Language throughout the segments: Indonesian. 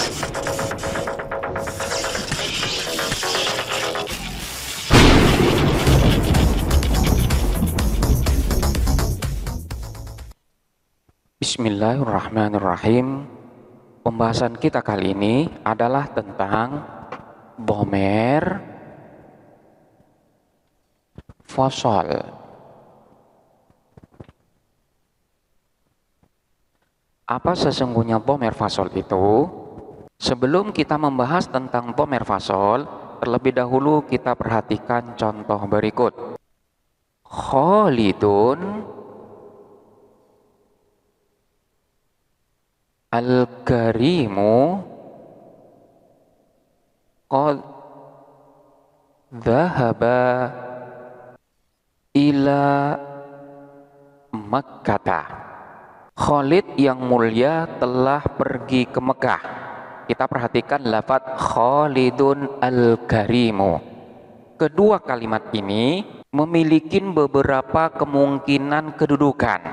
Bismillahirrahmanirrahim. Pembahasan kita kali ini adalah tentang dhamer fasal. Apa sesungguhnya dhamer fasal itu? Sebelum kita membahas tentang dhamer fasal, terlebih dahulu kita perhatikan contoh berikut. Khalidun al-karimu qad dhahaba ila Makkah. Khalid yang mulia telah pergi ke Mekah. Kita perhatikan lafadz Khalidun al-karimu. Kedua kalimat ini memiliki beberapa kemungkinan kedudukan,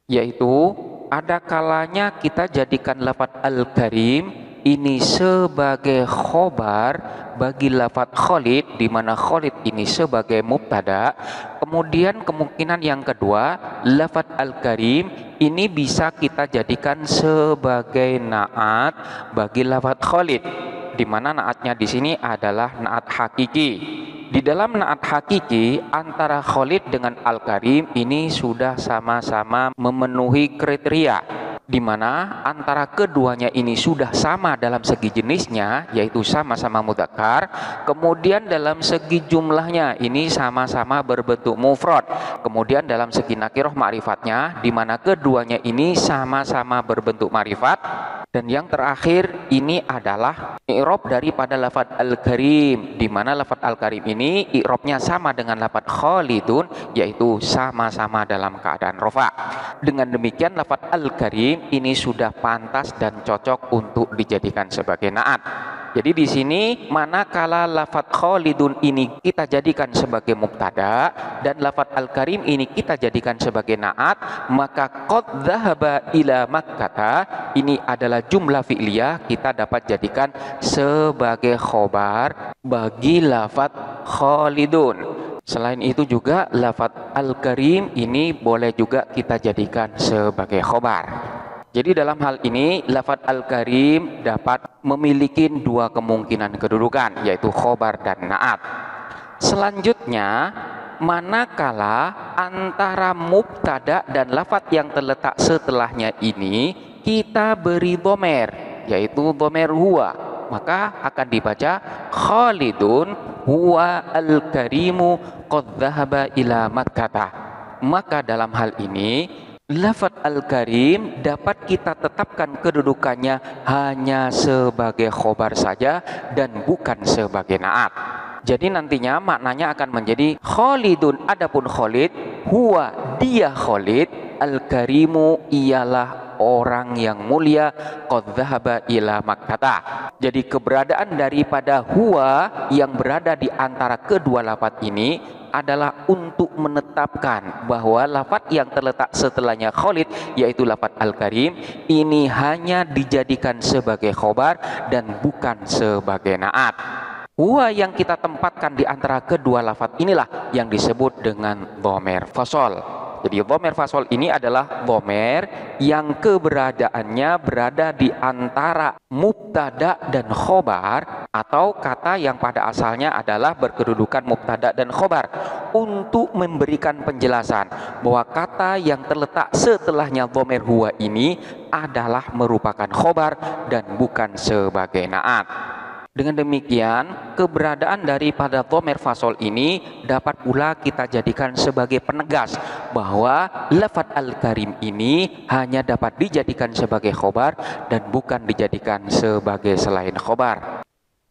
yaitu ada kalanya kita jadikan lafadz al-karim ini sebagai khobar bagi lafadz Khalid, di mana Khalid ini sebagai mubtada. Kemudian kemungkinan yang kedua, lafadz al-karim ini bisa kita jadikan sebagai naat bagi lafadz Khalid, di mana naatnya di sini adalah naat hakiki. Di dalam naat hakiki antara Khalid dengan Al-Karim ini sudah sama-sama memenuhi kriteria, di mana antara keduanya ini sudah sama dalam segi jenisnya, yaitu sama-sama mudzakkar. Kemudian dalam segi jumlahnya ini sama-sama berbentuk mufrad. Kemudian dalam segi nakirah ma'rifatnya, di mana keduanya ini sama-sama berbentuk ma'rifat. Dan yang terakhir ini adalah i'rab daripada lafadz al-karim, di mana lafadz al-karim ini i'rabnya sama dengan lafadz Khalidun, yaitu sama-sama dalam keadaan rafa. Dengan demikian lafadz al-karim ini sudah pantas dan cocok untuk dijadikan sebagai naat. Jadi di sini manakala lafadz Khalidun ini kita jadikan sebagai mubtada dan lafadz al-karim ini kita jadikan sebagai naat, maka qad dhahaba ila Makkah ini adalah jumlah fi'liyah, kita dapat jadikan sebagai khobar bagi lafadz Khalidun. Selain itu juga lafadz al-karim ini boleh juga kita jadikan sebagai khobar. Jadi dalam hal ini lafadz al-karim dapat memiliki dua kemungkinan kedudukan, yaitu khobar dan naat. Selanjutnya, manakala antara mubtada dan lafadz yang terletak setelahnya ini kita beri dhamer, yaitu dhamer huwa, maka akan dibaca Khalidun huwa al-karimu qad dhahaba ila Makkah. Maka dalam hal ini lafadz al-karim dapat kita tetapkan kedudukannya hanya sebagai khobar saja dan bukan sebagai naat. Jadi nantinya maknanya akan menjadi Khalidun, adapun Khalid, huwa dia Khalid, al-karimu ialah orang yang mulia, qad dhahaba ila Makkah. Jadi keberadaan daripada huwa yang berada di antara kedua lafadz ini adalah untuk menetapkan bahwa lafadz yang terletak setelahnya Khalid, yaitu lafadz al-karim, ini hanya dijadikan sebagai khobar dan bukan sebagai naat. Huwa yang kita tempatkan di antara kedua lafadz inilah yang disebut dengan dhamer fasal. Jadi dhamer fasal ini adalah dhamer yang keberadaannya berada di antara mubtada dan khobar, atau kata yang pada asalnya adalah berkedudukan mubtada dan khobar, untuk memberikan penjelasan bahwa kata yang terletak setelahnya dhamer huwa ini adalah merupakan khobar dan bukan sebagai naat. Dengan demikian, keberadaan daripada dhamer fasal ini dapat pula kita jadikan sebagai penegas bahwa lafadz al-karim ini hanya dapat dijadikan sebagai khobar dan bukan dijadikan sebagai selain khobar.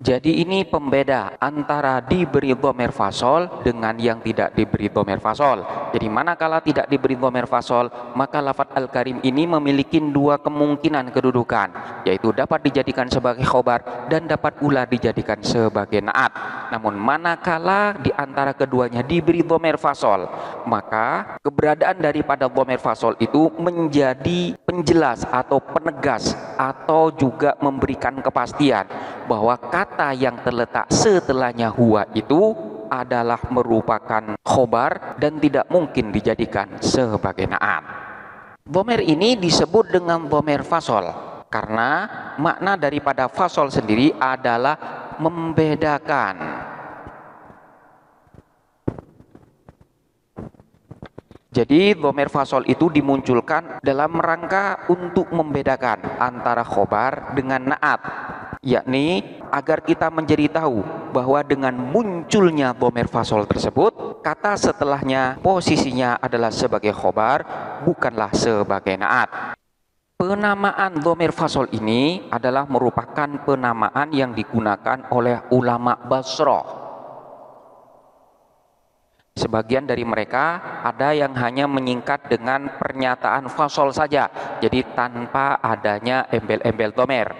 Jadi ini pembeda antara diberi dhamir fasol dengan yang tidak diberi dhamir fasol. Jadi manakala tidak diberi dhamir fasol, maka lafadz Al-Karim ini memiliki dua kemungkinan kedudukan, yaitu dapat dijadikan sebagai khobar dan dapat pula dijadikan sebagai naat. Namun manakala di antara keduanya diberi dhamir fasol, maka keberadaan daripada dhamir fasol itu menjadi penjelas atau penegas atau juga memberikan kepastian bahwa kata yang terletak setelahnya huwa itu adalah merupakan khobar dan tidak mungkin dijadikan sebagai naat. Dhamir ini disebut dengan dhamir fasol karena makna daripada fasol sendiri adalah membedakan. Jadi dhamir fasol itu dimunculkan dalam rangka untuk membedakan antara khobar dengan naat, yakni agar kita menjadi tahu bahwa dengan munculnya dhamir fasol tersebut, kata setelahnya posisinya adalah sebagai khobar, bukanlah sebagai naat. Penamaan dhamir fasol ini adalah merupakan penamaan yang digunakan oleh ulama Basrah. Sebagian dari mereka ada yang hanya menyingkat dengan pernyataan fasol saja, jadi tanpa adanya embel-embel dhamir.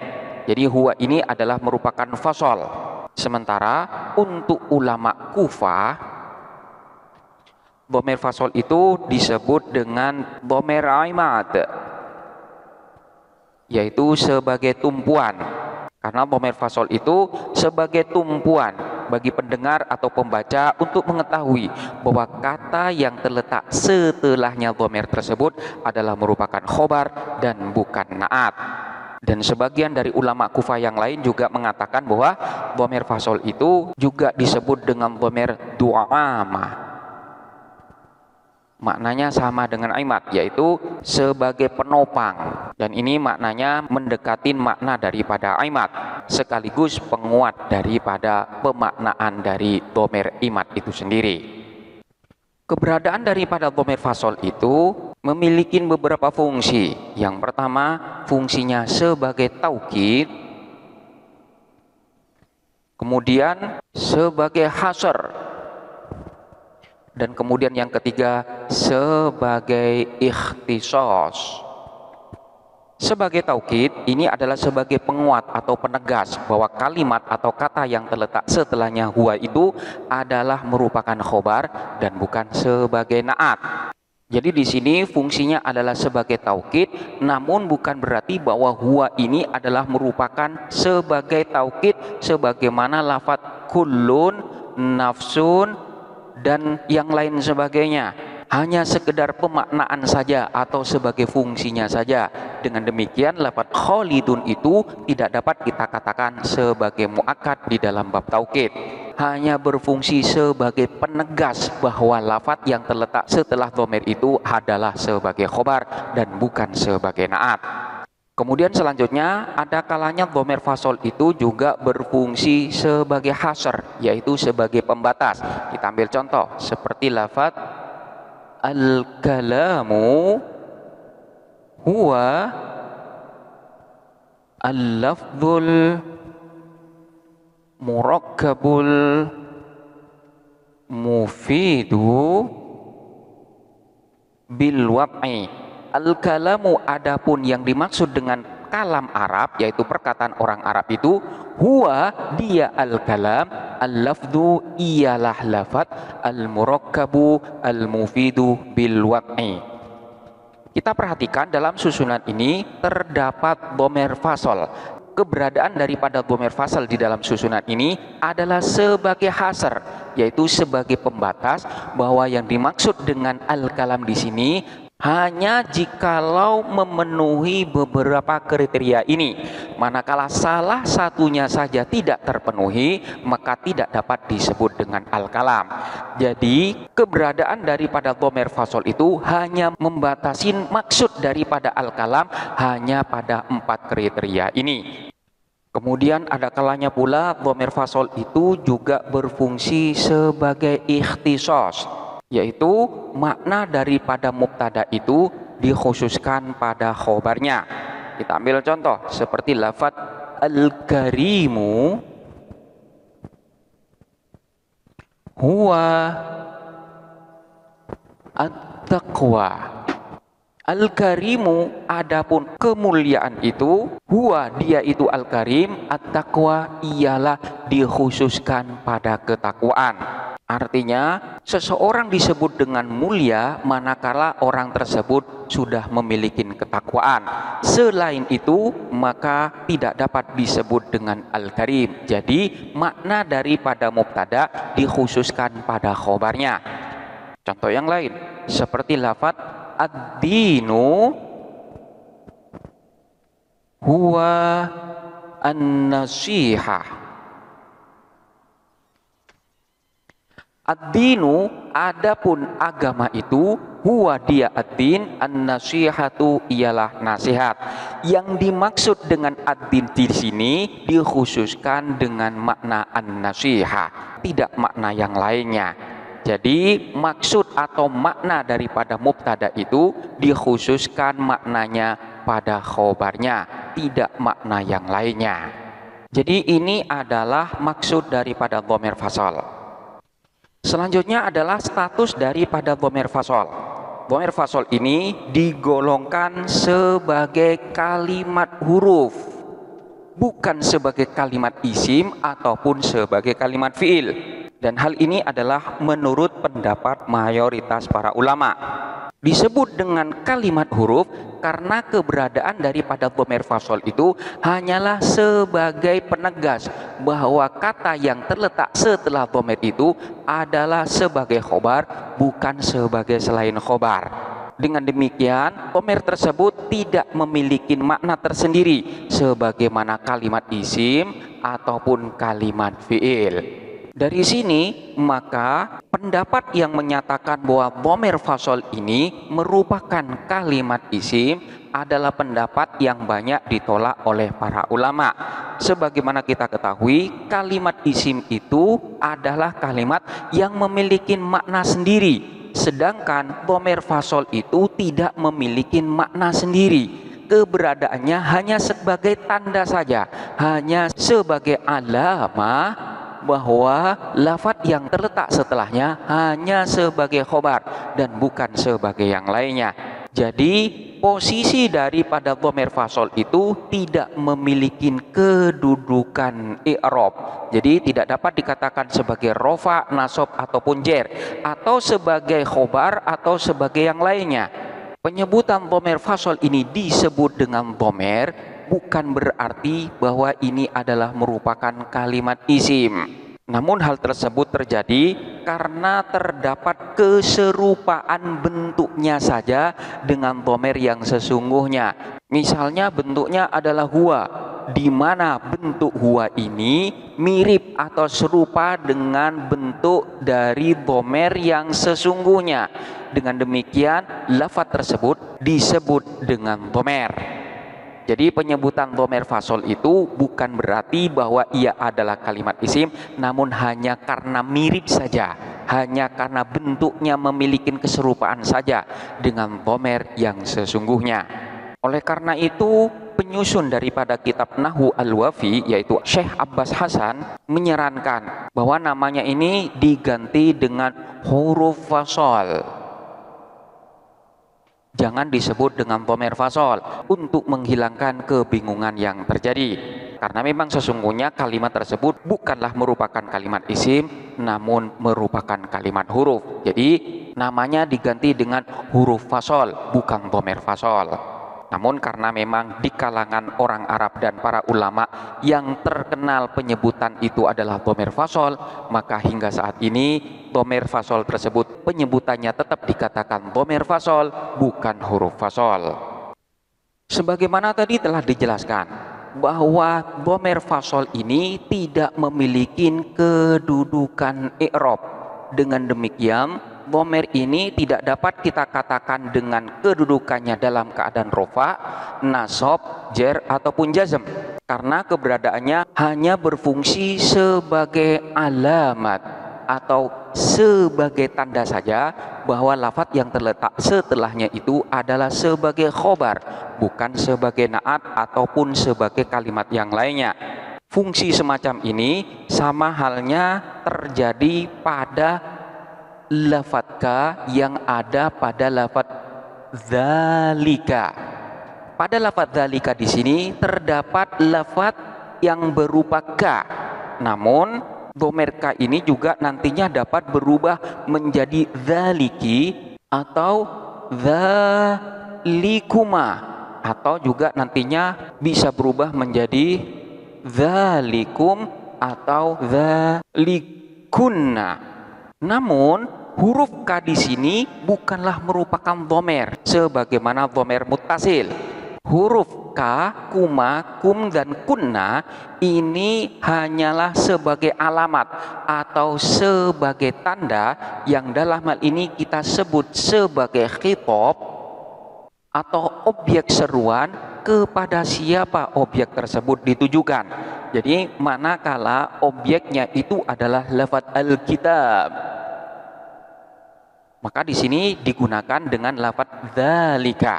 Jadi huwa ini adalah merupakan fasol. Sementara untuk ulama Kufah, dhamir fasol itu disebut dengan dhamir aimad, yaitu sebagai tumpuan. Karena dhamir fasol itu sebagai tumpuan bagi pendengar atau pembaca untuk mengetahui bahwa kata yang terletak setelahnya dhamir tersebut adalah merupakan khobar dan bukan naat. Dan sebagian dari ulama Kufah yang lain juga mengatakan bahwa dhamir fasol itu juga disebut dengan dhamir du'ama. Maknanya sama dengan aimat, yaitu sebagai penopang. Dan ini maknanya mendekatin makna daripada aimat, sekaligus penguat daripada pemaknaan dari dhamir imat itu sendiri. Keberadaan daripada dhamir fasol itu memiliki beberapa fungsi. Yang pertama, fungsinya sebagai taukid, kemudian sebagai hasr, dan kemudian yang ketiga sebagai ikhtisas. Sebagai taukid, ini adalah sebagai penguat atau penegas bahwa kalimat atau kata yang terletak setelahnya huwa itu adalah merupakan khobar dan bukan sebagai naat. Jadi di sini fungsinya adalah sebagai taukid, namun bukan berarti bahwa huwa ini adalah merupakan sebagai taukid sebagaimana lafadz kullun, nafsun, dan yang lain sebagainya. Hanya sekedar pemaknaan saja atau sebagai fungsinya saja. Dengan demikian lafadz khalidun itu tidak dapat kita katakan sebagai muakkad di dalam bab taukid. Hanya berfungsi sebagai penegas bahwa lafadz yang terletak setelah dhamir itu adalah sebagai khobar dan bukan sebagai naat. Kemudian selanjutnya ada kalanya dhamir fasol itu juga berfungsi sebagai hasr, yaitu sebagai pembatas. Kita ambil contoh seperti lafadz al-kalamu huwa al-lafdzul murakkabul mufidu bil wad'i. Al-kalamu adapun yang dimaksud dengan kalam Arab, yaitu perkataan orang Arab itu, huwa dia al-kalam, al-lafdhu ialah lafad, al-murakkabu al-mufidu bil wad'i. Kita perhatikan dalam susunan ini terdapat dhamir fasol. Keberadaan daripada dhamir fasal di dalam susunan ini adalah sebagai hasr, yaitu sebagai pembatas bahwa yang dimaksud dengan al-kalam di sini hanya jikalau memenuhi beberapa kriteria ini. Manakala salah satunya saja tidak terpenuhi, maka tidak dapat disebut dengan al-kalam. Jadi keberadaan daripada dhamir fasol itu hanya membatasi maksud daripada al-kalam hanya pada 4 kriteria ini. Kemudian ada kalanya pula dhamir fasol itu juga berfungsi sebagai ikhtisas, yaitu makna daripada mubtada itu dikhususkan pada khobarnya. Kita ambil contoh seperti lafadz al-karimu huwa at-taqwa. Al-Karimu, adapun kemuliaan itu, huwa, dia itu Al-Karim, at-taqwa, ialah dikhususkan pada ketakwaan. Artinya, seseorang disebut dengan mulia manakala orang tersebut sudah memiliki ketakwaan. Selain itu, maka tidak dapat disebut dengan Al-Karim. Jadi, makna daripada mubtada dikhususkan pada khobarnya. Contoh yang lain, seperti lafaz ad-dinu huwa an-nasihah. Ad-dinu, adapun agama itu, huwa, dia ad-din, an-nasihatu, ialah nasihat. Yang dimaksud dengan ad-din di sini dikhususkan dengan makna an-nasihah, tidak makna yang lainnya. Jadi maksud atau makna daripada mubtada itu dikhususkan maknanya pada khobarnya, tidak makna yang lainnya. Jadi ini adalah maksud daripada dhamir fasal. Selanjutnya adalah status daripada dhamir fasal. Dhamir fasal ini digolongkan sebagai kalimat huruf, bukan sebagai kalimat isim ataupun sebagai kalimat fiil. Dan hal ini adalah menurut pendapat mayoritas para ulama. Disebut dengan kalimat huruf karena keberadaan daripada dhamir fasal itu hanyalah sebagai penegas bahwa kata yang terletak setelah dhamir itu adalah sebagai khobar, bukan sebagai selain khobar. Dengan demikian, dhamir tersebut tidak memiliki makna tersendiri sebagaimana kalimat isim ataupun kalimat fiil. Dari sini maka pendapat yang menyatakan bahwa dhamir fasal ini merupakan kalimat isim adalah pendapat yang banyak ditolak oleh para ulama. Sebagaimana kita ketahui, kalimat isim itu adalah kalimat yang memiliki makna sendiri, sedangkan dhamir fasal itu tidak memiliki makna sendiri. Keberadaannya hanya sebagai tanda saja, hanya sebagai alama bahwa lafaz yang terletak setelahnya hanya sebagai khobar dan bukan sebagai yang lainnya. Jadi posisi daripada dhamir fasal itu tidak memiliki kedudukan i'rab. Jadi tidak dapat dikatakan sebagai rofa, nasab ataupun jer, atau sebagai khobar atau sebagai yang lainnya. Penyebutan dhamir fasal ini disebut dengan dhamir bukan berarti bahwa ini adalah merupakan kalimat isim. Namun hal tersebut terjadi karena terdapat keserupaan bentuknya saja dengan dhamir yang sesungguhnya. Misalnya bentuknya adalah huwa, di mana bentuk huwa ini mirip atau serupa dengan bentuk dari dhamir yang sesungguhnya. Dengan demikian lafaz tersebut disebut dengan dhamir. Jadi penyebutan dhamir fasal itu bukan berarti bahwa ia adalah kalimat isim, namun hanya karena mirip saja, hanya karena bentuknya memiliki keserupaan saja dengan dhamir yang sesungguhnya. Oleh karena itu, penyusun daripada kitab Nahwu Al-Wafi yaitu Syekh Abbas Hasan menyarankan bahwa namanya ini diganti dengan huruf fasal. Jangan disebut dengan dhamir fasal untuk menghilangkan kebingungan yang terjadi. Karena memang sesungguhnya kalimat tersebut bukanlah merupakan kalimat isim, namun merupakan kalimat huruf. Jadi namanya diganti dengan huruf fasal, bukan dhamir fasal. Namun karena memang di kalangan orang Arab dan para ulama yang terkenal penyebutan itu adalah dhamir fasal, maka hingga saat ini dhamir fasal tersebut penyebutannya tetap dikatakan dhamir fasal, bukan huruf fasal. Sebagaimana tadi telah dijelaskan bahwa dhamir fasal ini tidak memiliki kedudukan i'rab. Dengan demikian dhamir ini tidak dapat kita katakan dengan kedudukannya dalam keadaan rofa, nasab, jer ataupun jazm, karena keberadaannya hanya berfungsi sebagai alamat atau sebagai tanda saja bahwa lafaz yang terletak setelahnya itu adalah sebagai khobar, bukan sebagai naat ataupun sebagai kalimat yang lainnya. Fungsi semacam ini sama halnya terjadi pada lafadz ka yang ada pada lafadz dzalika. Pada lafadz dzalika di sini terdapat lafadz yang berupa ka. Namun dhamir ka ini juga nantinya dapat berubah menjadi dzaliki atau dzalikuma, atau juga nantinya bisa berubah menjadi dzalikum atau dzalikunna. Namun huruf ka di sini bukanlah merupakan dhamir sebagaimana dhamir muttasil. Huruf ka, kuma, kum, dan kunna ini hanyalah sebagai alamat atau sebagai tanda yang dalam hal ini kita sebut sebagai khitab atau objek seruan kepada siapa objek tersebut ditujukan. Jadi manakala objeknya itu adalah lafadz Alkitab, maka di sini digunakan dengan lafadz dzalika.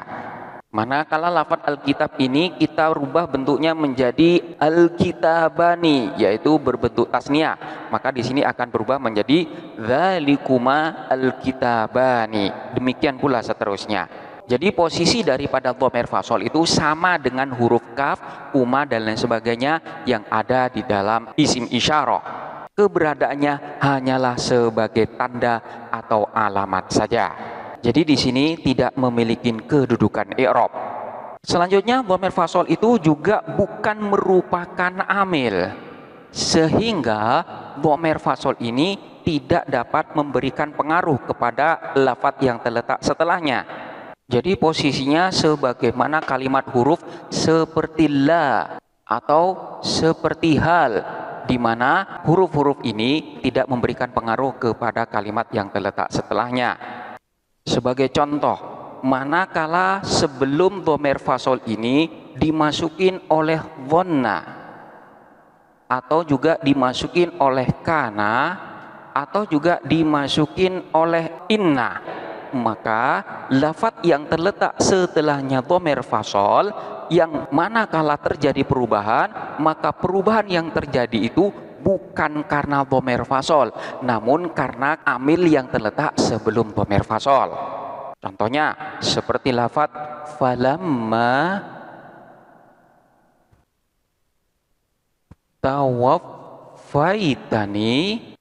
Manakala lafadz Alkitab ini kita rubah bentuknya menjadi Alkitabani, yaitu berbentuk tasniah, maka di sini akan berubah menjadi dzalikuma Alkitabani. Demikian pula seterusnya. Jadi posisi daripada dhamir fasol itu sama dengan huruf kaf, kuma, dan lain sebagainya yang ada di dalam isim isyarah. Keberadaannya hanyalah sebagai tanda atau alamat saja. Jadi di sini tidak memiliki kedudukan i'rab. Selanjutnya dhamir fasol itu juga bukan merupakan amil, sehingga dhamir fasol ini tidak dapat memberikan pengaruh kepada lafadz yang terletak setelahnya. Jadi posisinya sebagaimana kalimat huruf seperti la atau seperti hal, di mana huruf-huruf ini tidak memberikan pengaruh kepada kalimat yang terletak setelahnya. Sebagai contoh, manakala sebelum dhamir fasol ini dimasukin oleh dhanna atau juga dimasukin oleh kana atau juga dimasukin oleh inna, maka lafadz yang terletak setelahnya dhamir fasol yang manakala terjadi perubahan, maka perubahan yang terjadi itu bukan karena dhamir fasol, namun karena amil yang terletak sebelum dhamir fasol. Contohnya seperti lafadz falamma tawaffaitani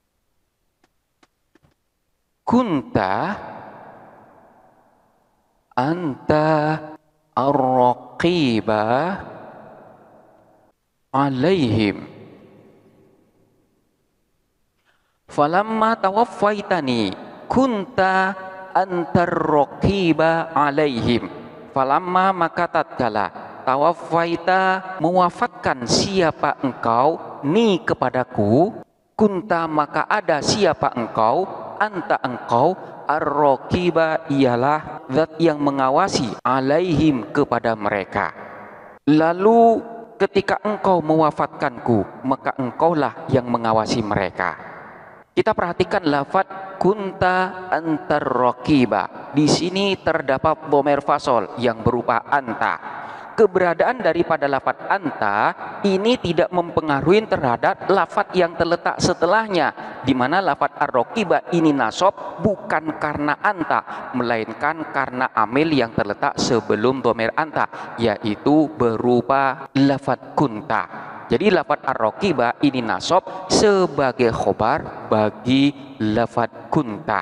kunta anta ar-raqiba alaihim. Falamma tawaffaitani kunta anta ar-raqiba alaihim. Falamma maka tatkala tawaffaita mewafatkan siapa engkau ni kepadaku, kunta maka ada siapa engkau, anta engkau, ar-raqiba ialah zat yang mengawasi, alaihim kepada mereka. Lalu ketika engkau mewafatkanku, maka engkaulah yang mengawasi mereka. Kita perhatikan lafadz kunta antar raqiba. Di sini terdapat dhamir fasol yang berupa anta. Keberadaan daripada lafadz anta ini tidak mempengaruhi terhadap lafadz yang terletak setelahnya, di mana lafadz ar-raqiba ini nasab bukan karena anta, melainkan karena amil yang terletak sebelum dhamir anta, yaitu berupa lafadz kunta. Jadi lafadz ar-raqiba ini nasab sebagai khobar bagi lafadz kunta.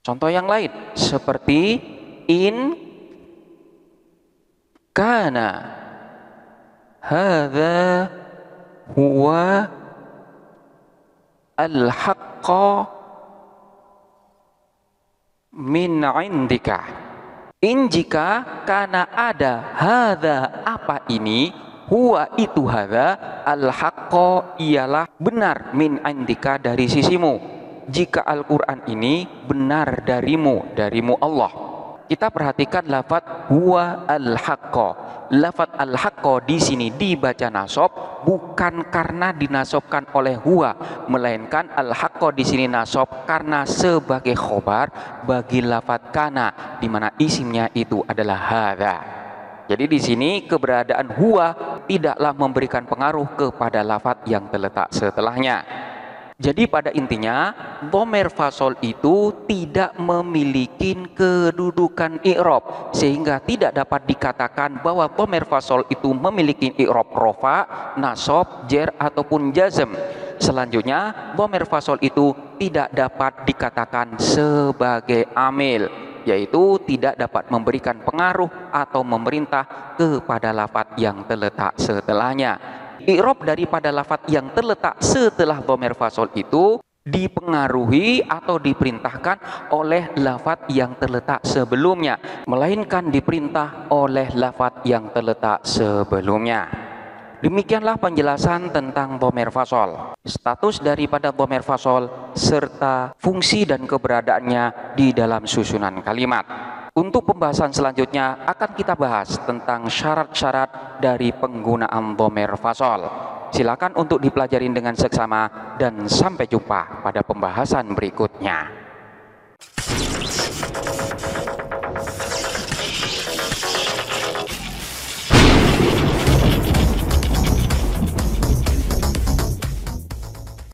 Contoh yang lain seperti in kana hadza huwa al-haqqa min indika. In jika kana ada hadza apa ini, huwa itu hadza al-haqqa ialah benar min indika dari sisimu. Jika Al-Qur'an ini benar darimu Allah. Kita perhatikan lafadz huwa al-haqqa. Lafadz al-haqqa di sini dibaca nasab bukan karena dinasobkan oleh huwa, melainkan al-haqqa di sini nasab karena sebagai khobar bagi lafadz kana, di mana isimnya itu adalah hadza. Jadi di sini keberadaan huwa tidaklah memberikan pengaruh kepada lafadz yang terletak setelahnya. Jadi pada intinya, dhamir fasol itu tidak memiliki kedudukan i'rab, sehingga tidak dapat dikatakan bahwa dhamir fasol itu memiliki i'rab rofa, nasab, jer ataupun jazm. Selanjutnya, dhamir fasol itu tidak dapat dikatakan sebagai amil, yaitu tidak dapat memberikan pengaruh atau memerintah kepada lafadz yang terletak setelahnya. I'rab daripada lafadz yang terletak setelah dhamir fasol itu dipengaruhi atau diperintahkan oleh lafadz yang terletak sebelumnya, melainkan diperintah oleh lafadz yang terletak sebelumnya. Demikianlah penjelasan tentang dhamir fasol, status daripada dhamir fasol, serta fungsi dan keberadaannya di dalam susunan kalimat. Untuk pembahasan selanjutnya akan kita bahas tentang syarat-syarat dari penggunaan dhamir fasol. Silakan untuk dipelajari dengan seksama dan sampai jumpa pada pembahasan berikutnya.